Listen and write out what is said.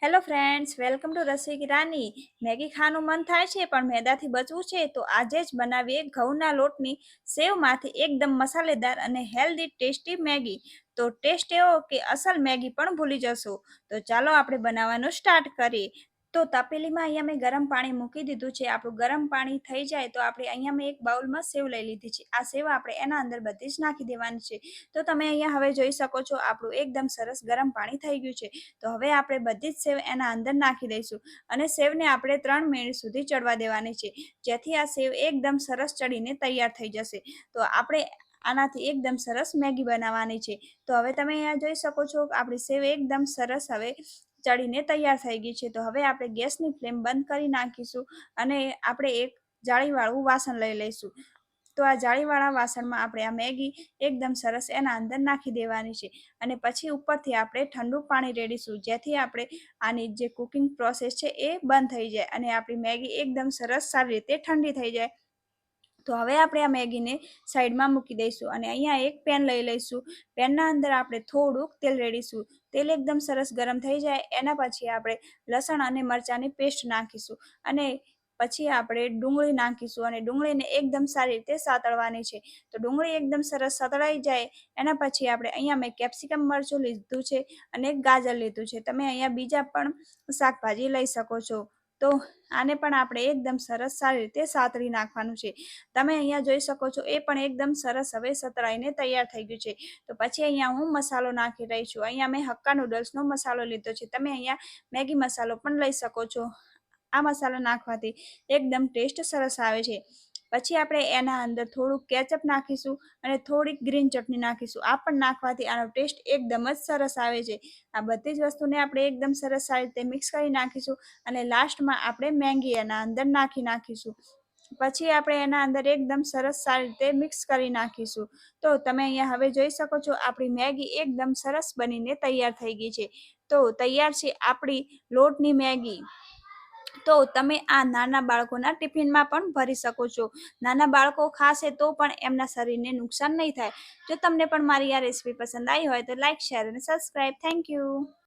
Hello friends, welcome to રસોઈ કી રાની. Maggi ખાવાનું મન થાય છે પણ મેદાથી બચવું છે તો આજે જ બનાવીએ ઘઉંના લોટની સેવમાંથી એકદમ મસાલેદાર અને હેલ્ધી ટેસ્ટી મેગી. તો ટેસ્ટ એવો કે અસલ મેગી પણ ભૂલી જશો. તો ચાલો આપણે બનાવવાનું સ્ટાર્ટ કરીએ. તો તપેલીમાં અહીંયા મેં ગરમ પાણી મૂકી દીધું છે. આપણું ગરમ પાણી થઈ જાય તો આપણે અહીંયા મેં એક બાઉલમાં સેવ લઈ લીધી છે. આ સેવ આપણે એના અંદર બધી જ નાખી દેવાની છે. તો તમે અહીંયા હવે જોઈ શકો છો આપણું એકદમ સરસ ગરમ પાણી થઈ ગયું છે. તો હવે આપણે બધી જ સેવ એના અંદર નાખી દઈશું અને સેવને આપણે 3 મિનિટ સુધી ચડવા દેવાની છે, જેથી આ સેવ એકદમ સરસ ચડીને તૈયાર થઈ જશે. તો આપણે આનાથી એકદમ સરસ મેગી બનાવવાની છે. તો હવે તમે અહીંયા જોઈ શકો છો કે આપણી સેવ એકદમ સરસ હવે ચડીને તૈયાર થઈ ગઈ છે. તો હવે આપણે ગેસની ફ્લેમ બંધ કરી નાખીશું અને આપણે એક જાળીવાળું વાસણ લઈ લઈશું. તો આ જાળીવાળા વાસણમાં આપણે આ મેગી એકદમ સરસ એના અંદર નાખી દેવાની છે અને પછી ઉપરથી આપણે ઠંડુ પાણી રેડીશું, જેથી આપણે આની જે કુકિંગ પ્રોસેસ છે એ બંધ થઈ જાય અને આપણી મેગી એકદમ સરસ સારી રીતે ઠંડી થઈ જાય. તો હવે આપણે આ મેગીને સાઈડમાં મૂકી દઈશું અને અહીંયા એક પેન લઈ લઈશું. પેનના અંદર આપણે થોડુંક તેલ રેડીશું. તેલ એકદમ સરસ ગરમ થઈ જાય એના પછી આપણે લસણ અને મરચાંની પેસ્ટ નાખીશું અને પછી આપણે ડુંગળી નાખીશું અને ડુંગળીને એકદમ સારી રીતે સાતળવાની છે. તો ડુંગળી એકદમ સરસ સતળાઈ જાય એના પછી આપણે અહીંયા મેં કેપ્સિકમ મરચું લીધું છે અને એક ગાજર લીધું છે. તમે અહીંયા બીજા પણ શાકભાજી લઈ શકો છો. તો આને પણ આપણે એકદમ સરસ સારી રીતે સાતળી નાખવાનું છે. તમે અહીંયા જોઈ શકો છો એ પણ એકદમ સરસ હવે સતળાઈને તૈયાર થઈ ગયું છે. તો પછી અહીંયા હું મસાલો નાખી રહી છું. અહીંયા મેં હક્કા નૂડલ્સનો મસાલો લીધો છે. તમે અહીંયા મેગી મસાલો પણ લઈ શકો છો. આ મસાલો નાખવાથી એકદમ ટેસ્ટ સરસ આવે છે. પછી આપણે એના અંદર થોડુંક કેચઅપ નાખીશું અને થોડીક ગ્રીન ચટણી નાખીશું. આ પણ નાખવાથી આનો ટેસ્ટ એકદમ જ સરસ આવે છે. આ બધી જ વસ્તુને આપણે એકદમ સરસ સારી રીતે મિક્સ કરી નાખીશું અને લાસ્ટમાં આપણે મેગી એના અંદર નાખીશું. પછી આપણે એના અંદર એકદમ સરસ સારી રીતે મિક્સ કરી નાખીશું. તો તમે અહીંયા હવે જોઈ શકો છો આપણી મેગી એકદમ સરસ બનીને તૈયાર થઈ ગઈ છે. તો તૈયાર છે આપણી લોટની મેગી. તો તમે આ નાના બાળકોના ટિફિનમાં પણ ભરી શકો છો. નાના બાળકો ખાશે તો પણ એમના શરીરને નુકસાન નહીં થાય. જો તમને પણ મારી આ રેસીપી પસંદ આવી હોય તો લાઈક, શેર અને સબસ્ક્રાઈબ. Thank you.